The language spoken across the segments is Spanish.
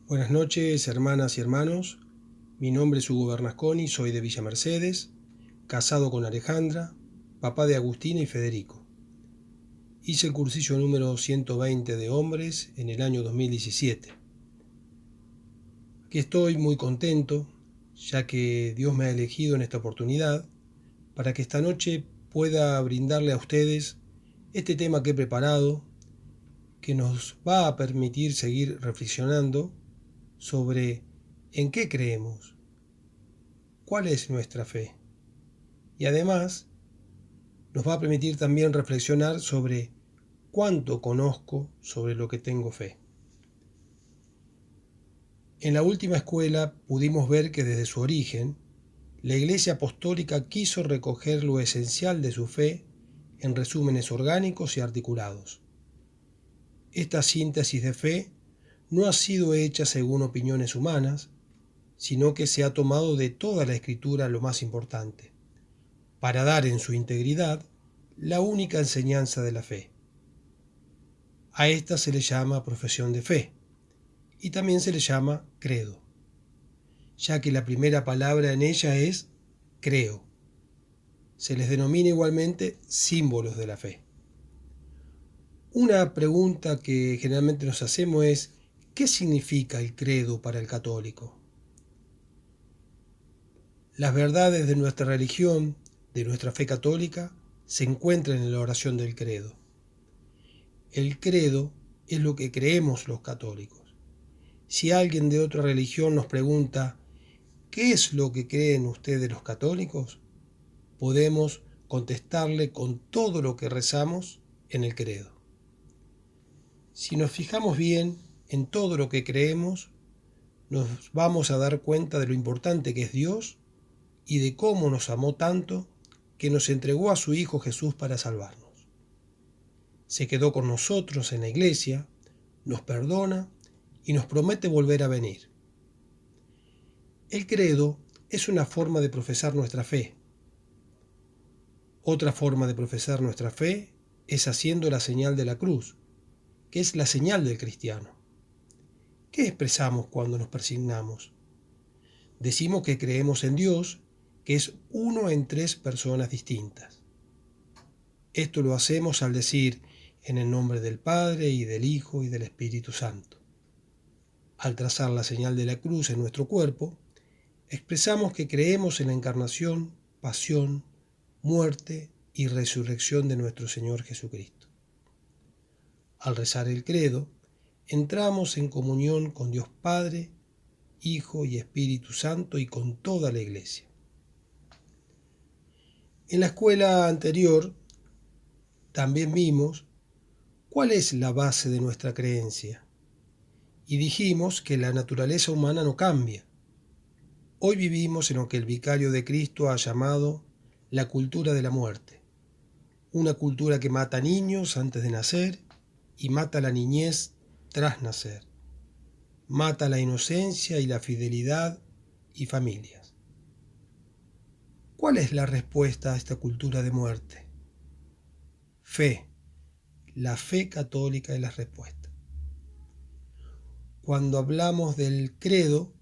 Buenas noches, hermanas y hermanos. Mi nombre es Hugo Bernasconi, soy de Villa Mercedes, casado con Alejandra, papá de Agustina y Federico. Hice el cursillo número 120 de hombres en el año 2017. Aquí estoy muy contento, ya que Dios me ha elegido en esta oportunidad para que esta noche pueda brindarle a ustedes este tema que he preparado, que nos va a permitir seguir reflexionando sobre en qué creemos, cuál es nuestra fe. Y además nos va a permitir también reflexionar sobre cuánto conozco sobre lo que tengo fe. En la última escuela pudimos ver que desde su origen, la Iglesia Apostólica quiso recoger lo esencial de su fe en resúmenes orgánicos y articulados. Esta síntesis de fe no ha sido hecha según opiniones humanas, sino que se ha tomado de toda la Escritura lo más importante, para dar en su integridad la única enseñanza de la fe. A esta se le llama profesión de fe y también se le llama credo, ya que la primera palabra en ella es creo. Se les denomina igualmente símbolos de la fe. Una pregunta que generalmente nos hacemos es: ¿qué significa el credo para el católico? Las verdades de nuestra religión, de nuestra fe católica, se encuentran en la oración del credo. El credo es lo que creemos los católicos. Si alguien de otra religión nos pregunta ¿qué es lo que creen ustedes los católicos?, podemos contestarle con todo lo que rezamos en el credo. Si nos fijamos bien en todo lo que creemos, nos vamos a dar cuenta de lo importante que es Dios y de cómo nos amó tanto que nos entregó a su Hijo Jesús para salvarnos. Se quedó con nosotros en la iglesia, nos perdona y nos promete volver a venir. El credo es una forma de profesar nuestra fe. Otra forma de profesar nuestra fe es haciendo la señal de la cruz, que es la señal del cristiano. ¿Qué expresamos cuando nos persignamos? Decimos que creemos en Dios, que es uno en tres personas distintas. Esto lo hacemos al decir en el nombre del Padre y del Hijo y del Espíritu Santo. Al trazar la señal de la cruz en nuestro cuerpo, expresamos que creemos en la encarnación, pasión, muerte y resurrección de nuestro Señor Jesucristo. Al rezar el credo, entramos en comunión con Dios Padre, Hijo y Espíritu Santo y con toda la Iglesia. En la escuela anterior también vimos cuál es la base de nuestra creencia y dijimos que la naturaleza humana no cambia. Hoy vivimos en lo que el vicario de Cristo ha llamado la cultura de la muerte, una cultura que mata niños antes de nacer y mata la niñez tras nacer, mata la inocencia y la fidelidad y familias. ¿Cuál es la respuesta a esta cultura de muerte? Fe. La fe católica es la respuesta. Cuando hablamos del credo,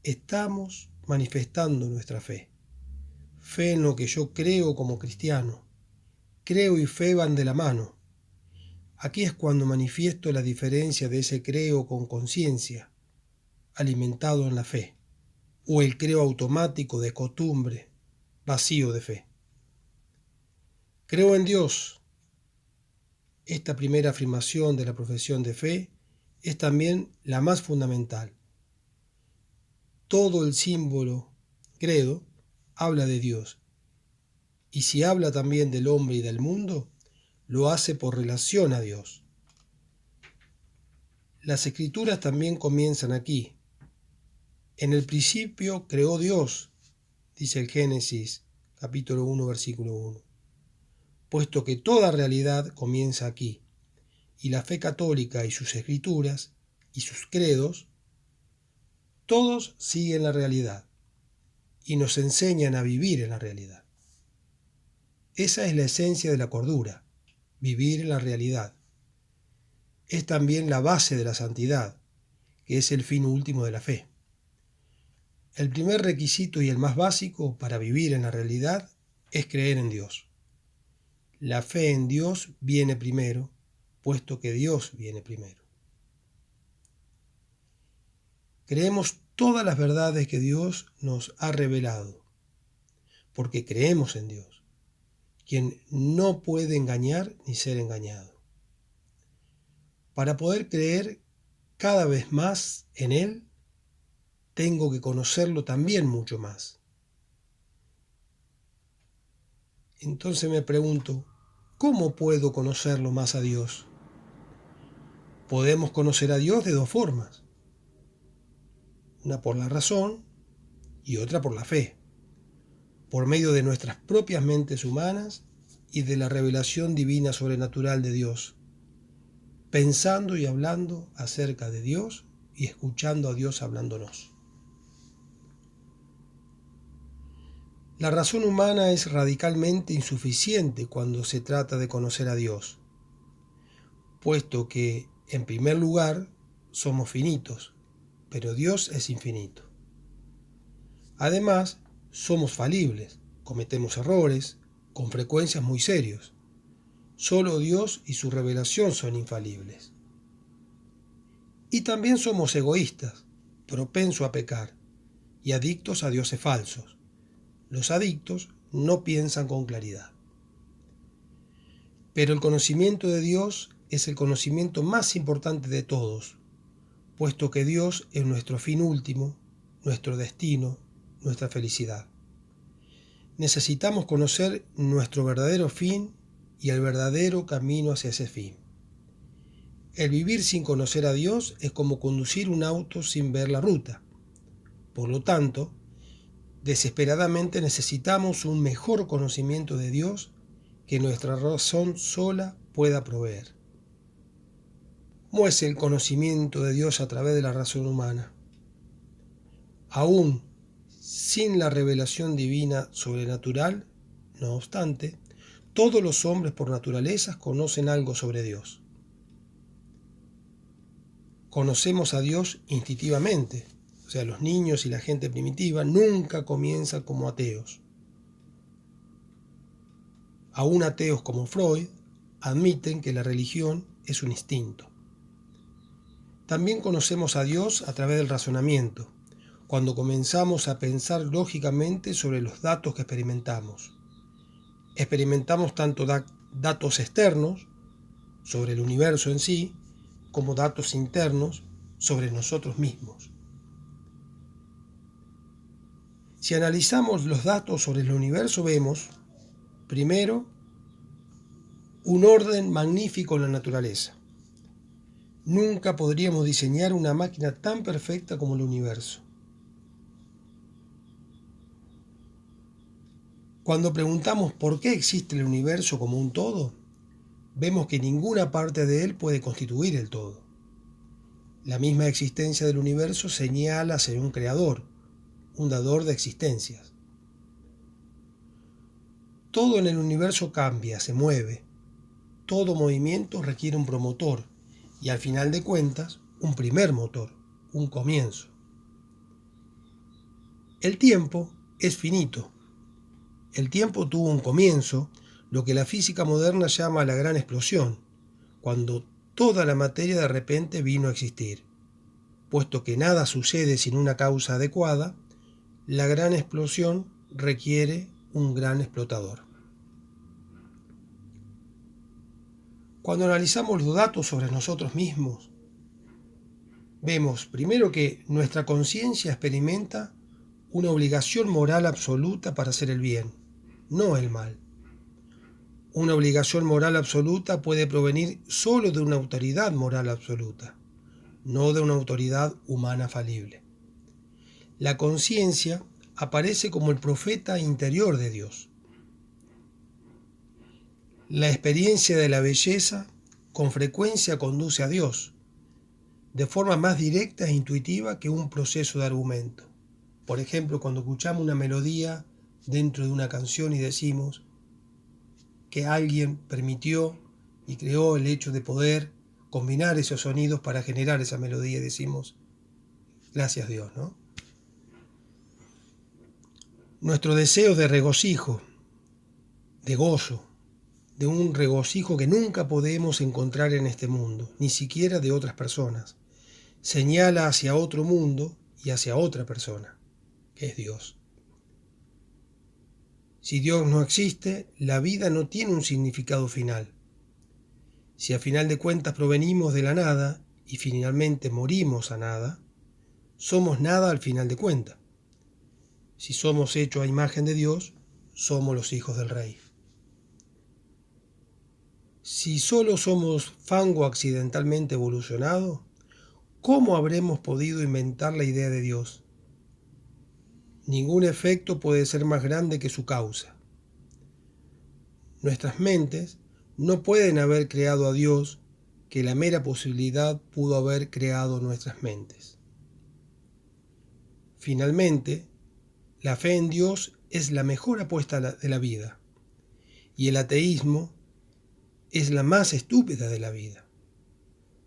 estamos manifestando nuestra fe. Fe en lo que yo creo como cristiano. Creo y fe van de la mano. Aquí es cuando manifiesto la diferencia de ese creo con conciencia, alimentado en la fe, o el creo automático de costumbre, vacío de fe. Creo en Dios. Esta primera afirmación de la profesión de fe es también la más fundamental. Todo el símbolo credo habla de Dios, y si habla también del hombre y del mundo, lo hace por relación a Dios. Las escrituras también comienzan aquí. En el principio creó Dios, dice el Génesis capítulo 1 versículo 1, puesto que toda realidad comienza aquí, y la fe católica y sus escrituras y sus credos, todos siguen la realidad y nos enseñan a vivir en la realidad. Esa es la esencia de la cordura, vivir en la realidad. Es también la base de la santidad, que es el fin último de la fe. El primer requisito y el más básico para vivir en la realidad es creer en Dios. La fe en Dios viene primero, puesto que Dios viene primero. Creemos todas las verdades que Dios nos ha revelado, porque creemos en Dios, quien no puede engañar ni ser engañado. Para poder creer cada vez más en Él, tengo que conocerlo también mucho más. Entonces me pregunto, ¿cómo puedo conocerlo más a Dios? Podemos conocer a Dios de dos formas. Una por la razón y otra por la fe, por medio de nuestras propias mentes humanas y de la revelación divina sobrenatural de Dios, pensando y hablando acerca de Dios y escuchando a Dios hablándonos. La razón humana es radicalmente insuficiente cuando se trata de conocer a Dios, puesto que, en primer lugar, somos finitos, pero Dios es infinito. Además, somos falibles, cometemos errores, con frecuencias muy serios. Solo Dios y su revelación son infalibles. Y también somos egoístas, propensos a pecar, y adictos a dioses falsos. Los adictos no piensan con claridad. Pero el conocimiento de Dios es el conocimiento más importante de todos, puesto que Dios es nuestro fin último, nuestro destino, nuestra felicidad. Necesitamos conocer nuestro verdadero fin y el verdadero camino hacia ese fin. El vivir sin conocer a Dios es como conducir un auto sin ver la ruta. Por lo tanto, desesperadamente necesitamos un mejor conocimiento de Dios que nuestra razón sola pueda proveer. ¿Cómo es el conocimiento de Dios a través de la razón humana? Aún sin la revelación divina sobrenatural, no obstante, todos los hombres por naturaleza conocen algo sobre Dios. Conocemos a Dios instintivamente. O sea, los niños y la gente primitiva nunca comienzan como ateos. Aún ateos como Freud admiten que la religión es un instinto. También conocemos a Dios a través del razonamiento, cuando comenzamos a pensar lógicamente sobre los datos que experimentamos. Experimentamos tanto datos externos sobre el universo en sí, como datos internos sobre nosotros mismos. Si analizamos los datos sobre el universo, vemos, primero, un orden magnífico en la naturaleza. Nunca podríamos diseñar una máquina tan perfecta como el universo. Cuando preguntamos por qué existe el universo como un todo, vemos que ninguna parte de él puede constituir el todo. La misma existencia del universo señala hacia un creador, un dador de existencias. Todo en el universo cambia, se mueve. Todo movimiento requiere un promotor y al final de cuentas, un primer motor, un comienzo. El tiempo es finito. El tiempo tuvo un comienzo, lo que la física moderna llama la gran explosión, cuando toda la materia de repente vino a existir. Puesto que nada sucede sin una causa adecuada, la gran explosión requiere un gran explotador. Cuando analizamos los datos sobre nosotros mismos, vemos primero que nuestra conciencia experimenta una obligación moral absoluta para hacer el bien, no el mal. Una obligación moral absoluta puede provenir solo de una autoridad moral absoluta, no de una autoridad humana falible. La conciencia aparece como el profeta interior de Dios. La experiencia de la belleza con frecuencia conduce a Dios, de forma más directa e intuitiva que un proceso de argumento. Por ejemplo, cuando escuchamos una melodía dentro de una canción y decimos que alguien permitió y creó el hecho de poder combinar esos sonidos para generar esa melodía, y decimos, Gracias a Dios, ¿no? Nuestro deseo de regocijo, de gozo, de un regocijo que nunca podemos encontrar en este mundo, ni siquiera de otras personas, señala hacia otro mundo y hacia otra persona, que es Dios. Si Dios no existe, la vida no tiene un significado final. Si a final de cuentas provenimos de la nada y finalmente morimos a nada, somos nada al final de cuentas. Si somos hechos a imagen de Dios, somos los hijos del Rey. Si solo somos fango accidentalmente evolucionado, ¿cómo habremos podido inventar la idea de Dios? Ningún efecto puede ser más grande que su causa. Nuestras mentes no pueden haber creado a Dios, que la mera posibilidad pudo haber creado nuestras mentes. Finalmente, la fe en Dios es la mejor apuesta de la vida, y el ateísmo es la más estúpida de la vida,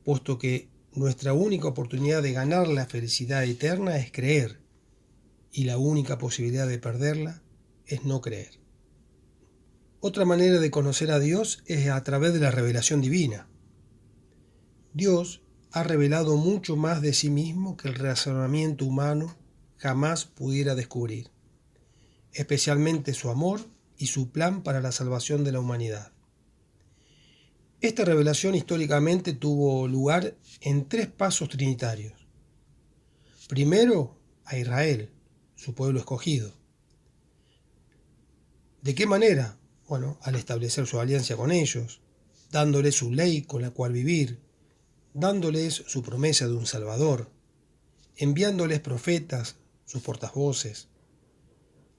puesto que nuestra única oportunidad de ganar la felicidad eterna es creer, y la única posibilidad de perderla es no creer. Otra manera de conocer a Dios es a través de la revelación divina. Dios ha revelado mucho más de sí mismo que el razonamiento humano jamás pudiera descubrir, especialmente su amor y su plan para la salvación de la humanidad. Esta revelación históricamente tuvo lugar en 3 pasos trinitarios. Primero, a Israel, su pueblo escogido. ¿De qué manera? Bueno, al establecer su alianza con ellos, dándoles su ley con la cual vivir, dándoles su promesa de un Salvador, enviándoles profetas, sus portavoces,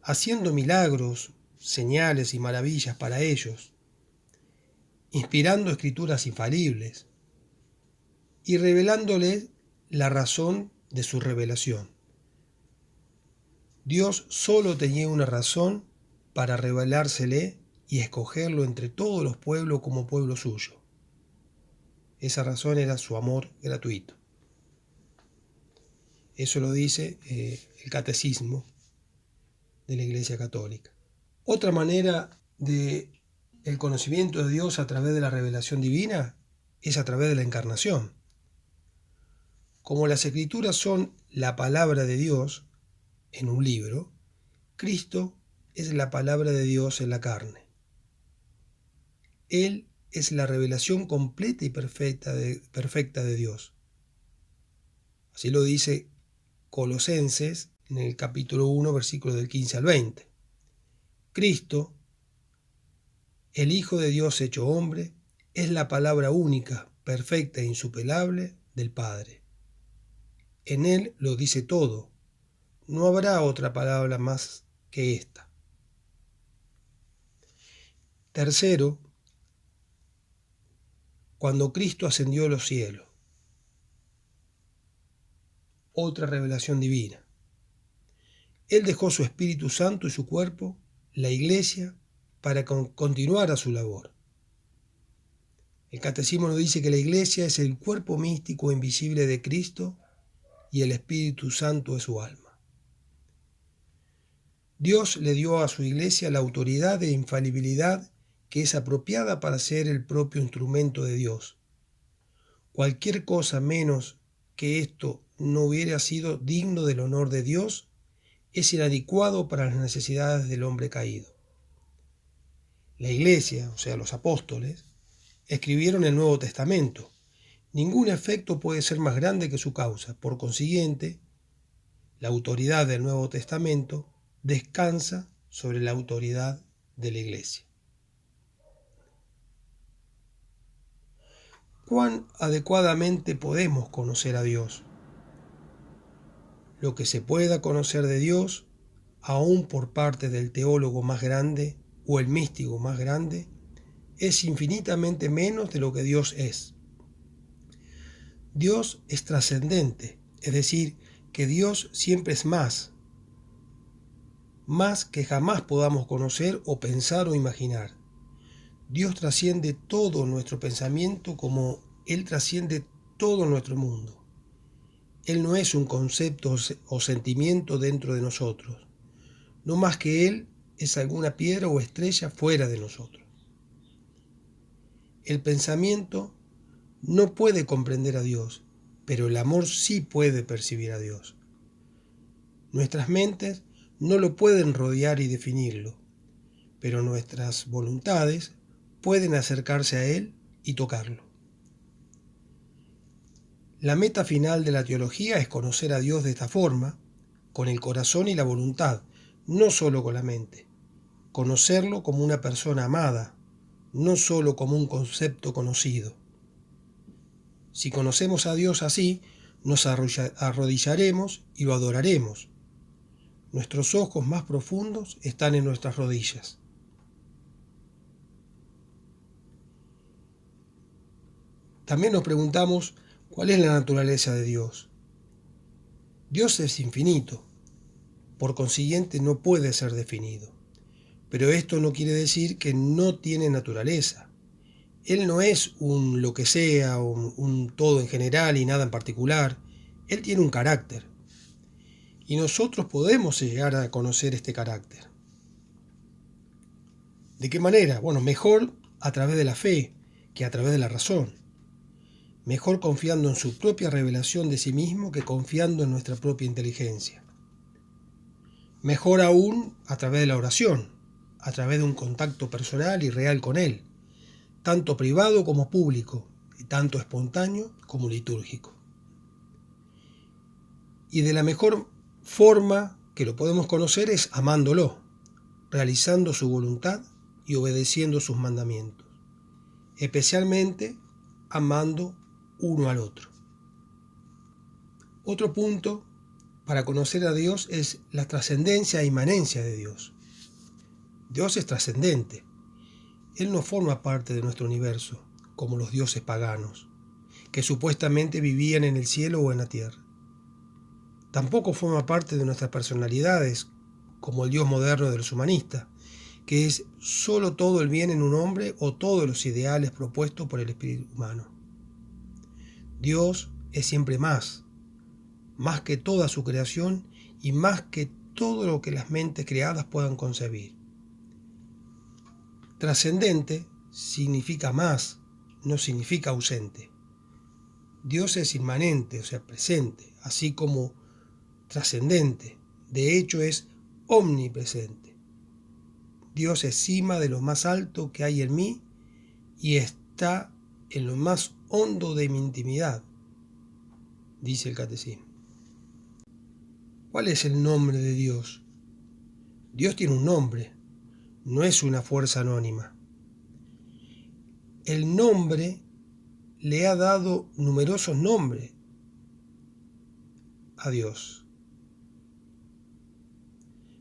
haciendo milagros, señales y maravillas para ellos, inspirando escrituras infalibles y revelándoles la razón de su revelación. Dios solo tenía una razón para revelársele y escogerlo entre todos los pueblos como pueblo suyo. Esa razón era su amor gratuito. Eso lo dice el Catecismo de la Iglesia Católica. Otra manera de el conocimiento de Dios a través de la revelación divina es a través de la encarnación. Como las Escrituras son la palabra de Dios en un libro, Cristo es la palabra de Dios en la carne. Él es la revelación completa y perfecta de Dios. Así lo dice Colosenses en el capítulo 1, versículos del 15 al 20. Cristo, el Hijo de Dios hecho hombre, es la palabra única, perfecta e insupelable del Padre. En Él lo dice todo. No habrá otra palabra más que esta. Tercero, cuando Cristo ascendió a los cielos. Otra revelación divina. Él dejó su Espíritu Santo y su cuerpo, la Iglesia, para continuar a su labor. El Catecismo nos dice que la Iglesia es el cuerpo místico e invisible de Cristo y el Espíritu Santo es su alma. Dios le dio a su Iglesia la autoridad de infalibilidad que es apropiada para ser el propio instrumento de Dios. Cualquier cosa menos que esto no hubiera sido digno del honor de Dios es inadecuado para las necesidades del hombre caído. La Iglesia, o sea, los apóstoles, escribieron el Nuevo Testamento. Ningún efecto puede ser más grande que su causa. Por consiguiente, la autoridad del Nuevo Testamento descansa sobre la autoridad de la Iglesia. ¿Cuán adecuadamente podemos conocer a Dios? Lo que se pueda conocer de Dios, aún por parte del teólogo más grande o el místico más grande, es infinitamente menos de lo que Dios es. Dios es trascendente, es decir, que Dios siempre es más que jamás podamos conocer o pensar o imaginar. Dios trasciende todo nuestro pensamiento como Él trasciende todo nuestro mundo. Él no es un concepto o sentimiento dentro de nosotros, no más que Él es alguna piedra o estrella fuera de nosotros. El pensamiento no puede comprender a Dios, pero el amor sí puede percibir a Dios. Nuestras mentes no lo pueden rodear y definirlo, pero nuestras voluntades pueden acercarse a Él y tocarlo. La meta final de la teología es conocer a Dios de esta forma, con el corazón y la voluntad, no solo con la mente. Conocerlo como una persona amada, no solo como un concepto conocido. Si conocemos a Dios así, nos arrodillaremos y lo adoraremos. Nuestros ojos más profundos están en nuestras rodillas. También nos preguntamos, ¿cuál es la naturaleza de Dios? Dios es infinito, por consiguiente no puede ser definido. Pero esto no quiere decir que no tiene naturaleza. Él no es un lo que sea, un todo en general y nada en particular. Él tiene un carácter. Y nosotros podemos llegar a conocer este carácter. ¿De qué manera? Bueno, mejor a través de la fe que a través de la razón. Mejor confiando en su propia revelación de sí mismo que confiando en nuestra propia inteligencia. Mejor aún a través de la oración, a través de un contacto personal y real con Él, tanto privado como público, y tanto espontáneo como litúrgico. Y de la mejor forma que lo podemos conocer es amándolo, realizando su voluntad y obedeciendo sus mandamientos, especialmente amando uno al otro. Otro punto para conocer a Dios es la trascendencia e inmanencia de Dios. Dios es trascendente. Él no forma parte de nuestro universo, como los dioses paganos, que supuestamente vivían en el cielo o en la tierra. Tampoco forma parte de nuestras personalidades, como el Dios moderno de los humanistas, que es solo todo el bien en un hombre o todos los ideales propuestos por el espíritu humano. Dios es siempre más que toda su creación y más que todo lo que las mentes creadas puedan concebir. Trascendente significa más, no significa ausente. Dios es inmanente, o sea, presente, así como trascendente. De hecho, es omnipresente. Dios es cima de lo más alto que hay en mí y está en lo más hondo de mi intimidad, dice el catecismo. ¿Cuál es el nombre de Dios? Dios tiene un nombre, no es una fuerza anónima. El nombre le ha dado numerosos nombres a Dios.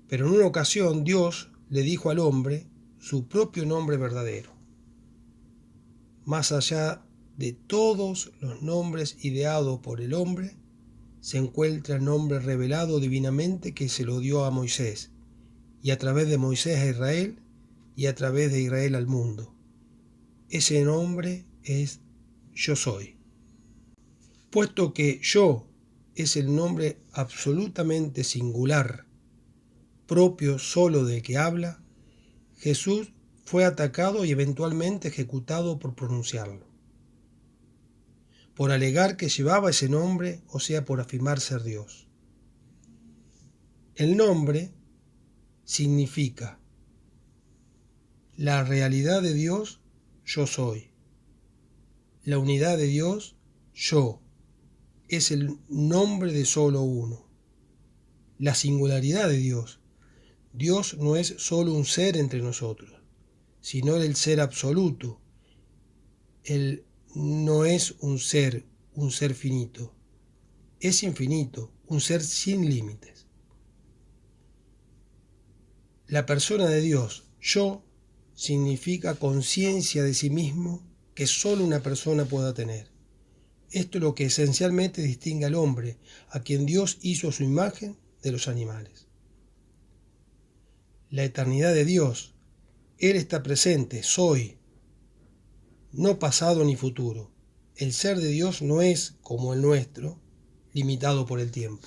Pero en una ocasión Dios le dijo al hombre su propio nombre verdadero. Más allá de todos los nombres ideados por el hombre, se encuentra el nombre revelado divinamente que se lo dio a Moisés, y a través de Moisés a Israel, y a través de Israel al mundo. Ese nombre es Yo Soy. Puesto que Yo es el nombre absolutamente singular, propio solo del que habla, Jesús fue atacado y eventualmente ejecutado por pronunciarlo, por alegar que llevaba ese nombre, o sea, por afirmar ser Dios. El nombre significa la realidad de Dios, yo soy. La unidad de Dios, yo. Es el nombre de solo uno. La singularidad de Dios. Dios no es solo un ser entre nosotros, sino el ser absoluto. Él no es un ser finito. Es infinito, un ser sin límites. La persona de Dios, yo, significa conciencia de sí mismo que solo una persona pueda tener. Esto es lo que esencialmente distingue al hombre, a quien Dios hizo a su imagen, de los animales. La eternidad de Dios, Él está presente, soy, no pasado ni futuro. El ser de Dios no es como el nuestro, limitado por el tiempo.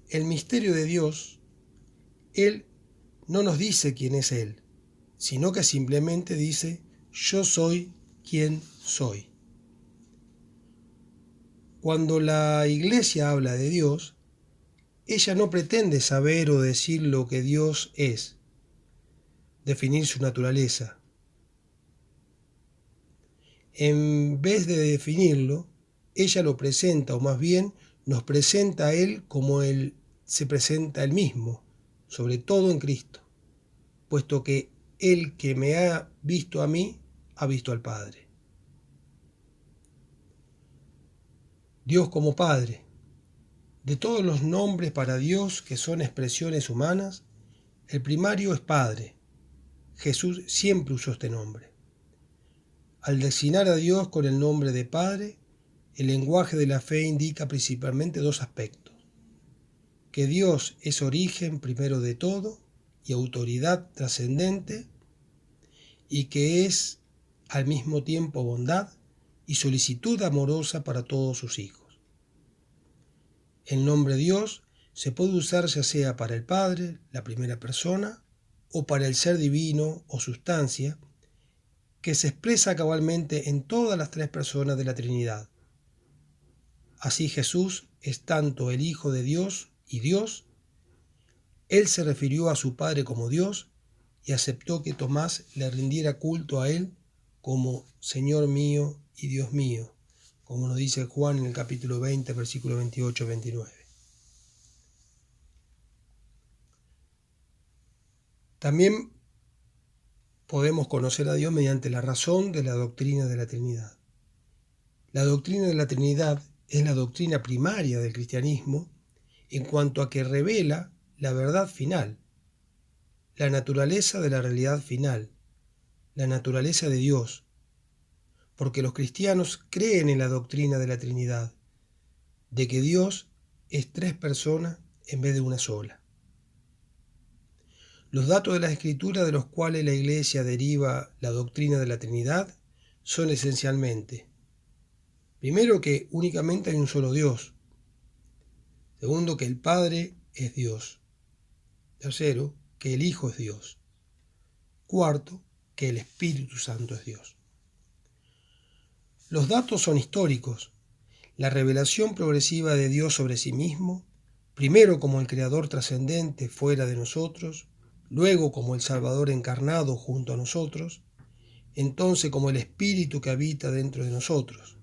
El misterio de Dios, Él no nos dice quién es Él, sino que simplemente dice: yo soy quien soy. Cuando la Iglesia habla de Dios, ella no pretende saber o decir lo que Dios es, definir su naturaleza. En vez de definirlo, ella lo presenta, o más bien nos presenta a Él como Él se presenta a Él mismo, sobre todo en Cristo, puesto que el que me ha visto a mí, ha visto al Padre. Dios como Padre. De todos los nombres para Dios que son expresiones humanas, el primario es Padre. Jesús siempre usó este nombre. Al designar a Dios con el nombre de Padre, el lenguaje de la fe indica principalmente dos aspectos: que Dios es origen primero de todo y autoridad trascendente, y que es al mismo tiempo bondad y solicitud amorosa para todos sus hijos. El nombre Dios se puede usar ya sea para el Padre, la primera persona, o para el ser divino o sustancia, que se expresa cabalmente en todas las tres personas de la Trinidad. Así Jesús es tanto el Hijo de Dios y Dios. Él se refirió a su Padre como Dios y aceptó que Tomás le rindiera culto a Él como Señor mío y Dios mío, como nos dice Juan en el capítulo 20, versículos 28-29. También podemos conocer a Dios mediante la razón de la doctrina de la Trinidad. La doctrina de la Trinidad es la doctrina primaria del cristianismo en cuanto a que revela la verdad final, la naturaleza de la realidad final, la naturaleza de Dios, porque los cristianos creen en la doctrina de la Trinidad, de que Dios es tres personas en vez de una sola. Los datos de la Escritura de los cuales la Iglesia deriva la doctrina de la Trinidad son esencialmente: primero, que únicamente hay un solo Dios; segundo, que el Padre es Dios; tercero, que el Hijo es Dios; cuarto, que el Espíritu Santo es Dios. Los datos son históricos. La revelación progresiva de Dios sobre sí mismo, primero como el Creador trascendente fuera de nosotros, luego como el Salvador encarnado junto a nosotros, entonces como el Espíritu que habita dentro de nosotros.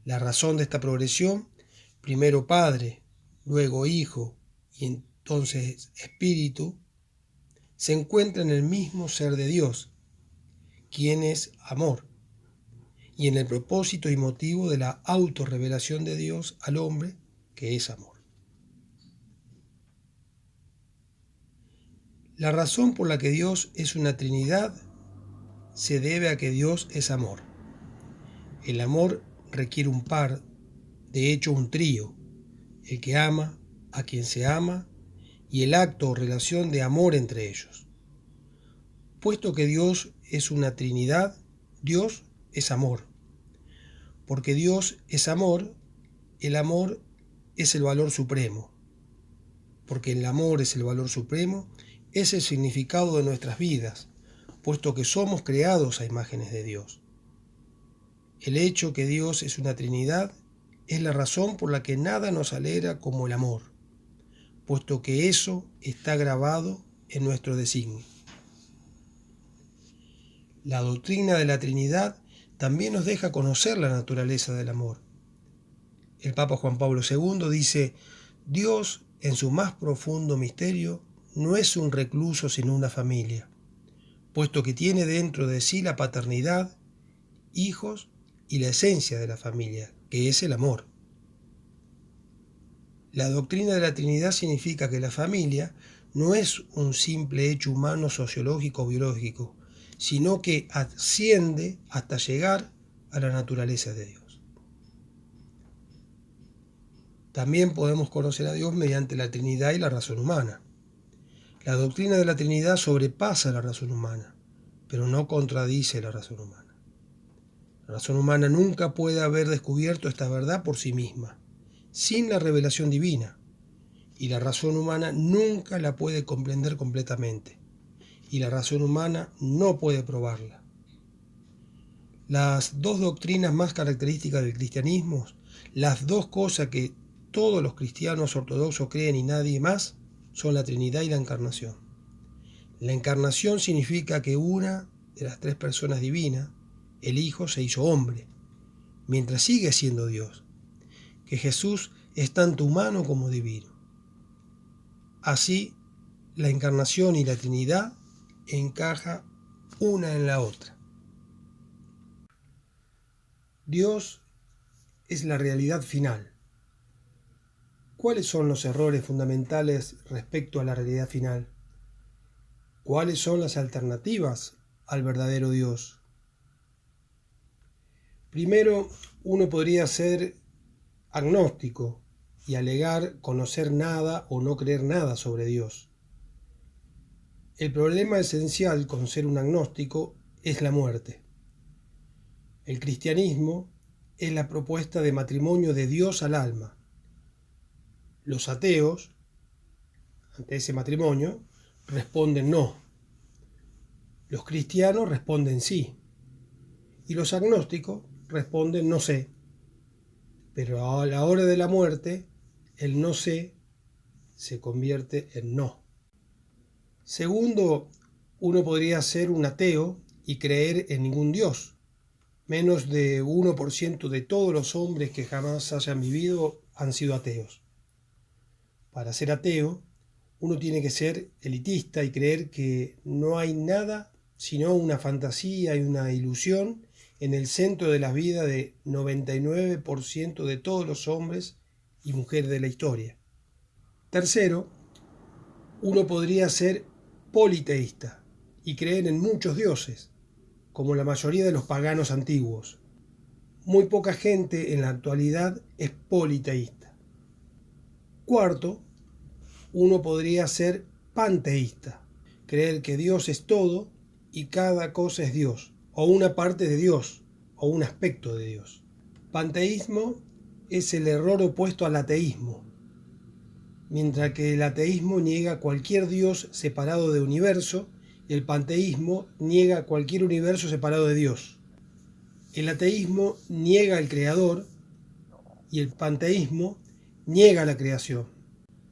La razón de esta progresión, primero Padre, luego Hijo y entonces Espíritu, se encuentra en el mismo ser de Dios, quien es amor, y en el propósito y motivo de la autorrevelación de Dios al hombre, que es amor. La razón por la que Dios es una Trinidad se debe a que Dios es amor. El amor requiere un par, de hecho un trío: el que ama, a quien se ama, y el acto o relación de amor entre ellos. Puesto que Dios es una Trinidad, Dios es amor. Porque Dios es amor, el amor es el valor supremo. Porque el amor es el valor supremo, es el significado de nuestras vidas, puesto que somos creados a imágenes de Dios. El hecho que Dios es una Trinidad es la razón por la que nada nos alegra como el amor, puesto que eso está grabado en nuestro designio. La doctrina de la Trinidad también nos deja conocer la naturaleza del amor. El Papa Juan Pablo II dice: Dios, en su más profundo misterio, no es un recluso sino una familia, puesto que tiene dentro de sí la paternidad, hijos y la esencia de la familia, que es el amor. La doctrina de la Trinidad significa que la familia no es un simple hecho humano sociológico o biológico, sino que asciende hasta llegar a la naturaleza de Dios. También podemos conocer a Dios mediante la Trinidad y la razón humana. La doctrina de la Trinidad sobrepasa la razón humana, pero no contradice la razón humana. La razón humana nunca puede haber descubierto esta verdad por sí misma, sin la revelación divina, y la razón humana nunca la puede comprender completamente, y la razón humana no puede probarla. Las dos doctrinas más características del cristianismo, las dos cosas que todos los cristianos ortodoxos creen y nadie más, son la Trinidad y la Encarnación. La Encarnación significa que una de las tres personas divinas, el Hijo, se hizo hombre, mientras sigue siendo Dios, que Jesús es tanto humano como divino. Así, la Encarnación y la Trinidad encajan una en la otra. Dios es la realidad final. ¿Cuáles son los errores fundamentales respecto a la realidad final? ¿Cuáles son las alternativas al verdadero Dios? Primero, uno podría ser agnóstico y alegar conocer nada o no creer nada sobre Dios. El problema esencial con ser un agnóstico es la muerte. El cristianismo es la propuesta de matrimonio de Dios al alma. Los ateos, ante ese matrimonio, responden no. Los cristianos responden sí. Y los agnósticos responden no sé. Pero a la hora de la muerte, el no sé se convierte en no. Segundo, uno podría ser un ateo y creer en ningún Dios. Menos de 1% de todos los hombres que jamás hayan vivido han sido ateos. Para ser ateo, uno tiene que ser elitista y creer que no hay nada sino una fantasía y una ilusión en el centro de la vida de 99% de todos los hombres y mujeres de la historia. Tercero, uno podría ser politeísta y creer en muchos dioses, como la mayoría de los paganos antiguos. Muy poca gente en la actualidad es politeísta. Cuarto, uno podría ser panteísta, creer que Dios es todo y cada cosa es Dios, o una parte de Dios, o un aspecto de Dios. Panteísmo es el error opuesto al ateísmo, mientras que el ateísmo niega cualquier Dios separado de universo, y el panteísmo niega cualquier universo separado de Dios. El ateísmo niega al creador y el panteísmo niega la creación.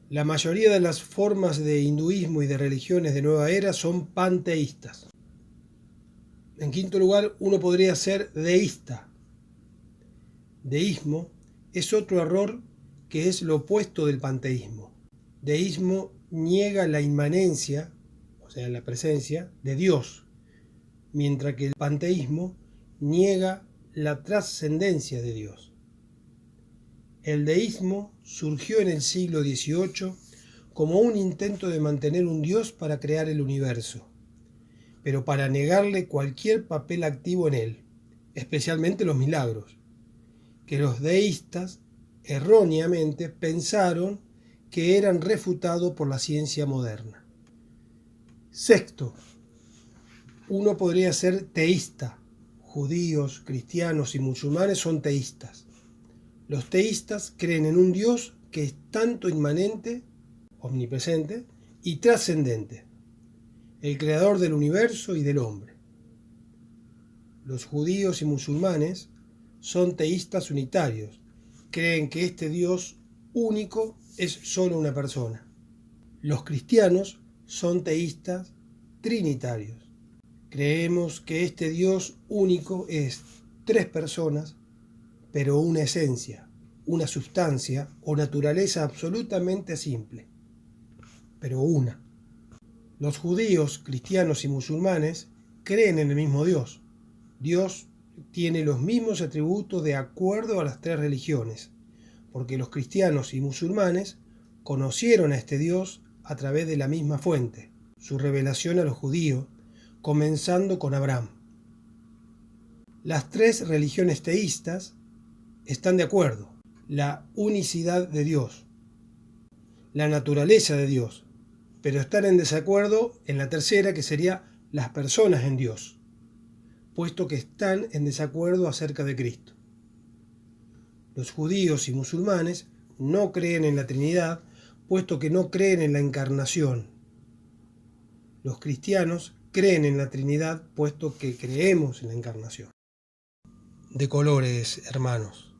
La mayoría de las formas de hinduismo y de religiones de nueva era son panteístas. En quinto lugar, uno podría ser deísta. Deísmo es otro error que es lo opuesto del panteísmo. Deísmo niega la inmanencia, o sea, la presencia de Dios, mientras que el panteísmo niega la trascendencia de Dios. El deísmo surgió en el siglo XVIII como un intento de mantener un Dios para crear el universo, pero para negarle cualquier papel activo en él, especialmente los milagros, que los deístas erróneamente pensaron que eran refutados por la ciencia moderna. Sexto, uno podría ser teísta. Judíos, cristianos y musulmanes son teístas. Los teístas creen en un Dios que es tanto inmanente, omnipresente y trascendente, el creador del universo y del hombre. Los judíos y musulmanes son teístas unitarios, creen que este Dios único es solo una persona. Los cristianos son teístas trinitarios. Creemos que este Dios único es tres personas, pero una esencia, una sustancia o naturaleza absolutamente simple, pero una. Los judíos, cristianos y musulmanes creen en el mismo Dios. Dios tiene los mismos atributos de acuerdo a las tres religiones, porque los cristianos y musulmanes conocieron a este Dios a través de la misma fuente, su revelación a los judíos, comenzando con Abraham. Las tres religiones teístas están de acuerdo: la unicidad de Dios, la naturaleza de Dios, pero están en desacuerdo en la tercera, que sería las personas en Dios. puesto que están en desacuerdo acerca de Cristo. Los judíos y musulmanes no creen en la Trinidad, puesto que no creen en la encarnación. Los cristianos creen en la Trinidad, puesto que creemos en la encarnación. De colores, hermanos.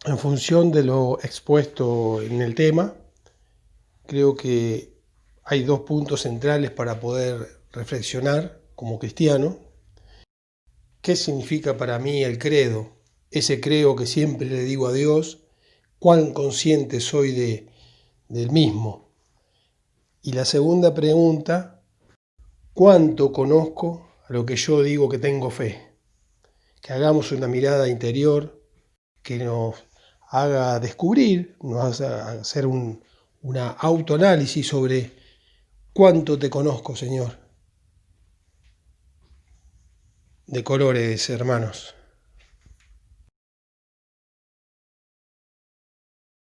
En función de lo expuesto en el tema, creo que hay dos puntos centrales para poder reflexionar como cristiano. ¿Qué significa para mí el credo? Ese creo que siempre le digo a Dios, cuán consciente soy del mismo. Y la segunda pregunta, ¿cuánto conozco a lo que yo digo que tengo fe? Que hagamos una mirada interior que nos haga descubrir, nos haga hacer una autoanálisis sobre cuánto te conozco, Señor. De colores, hermanos.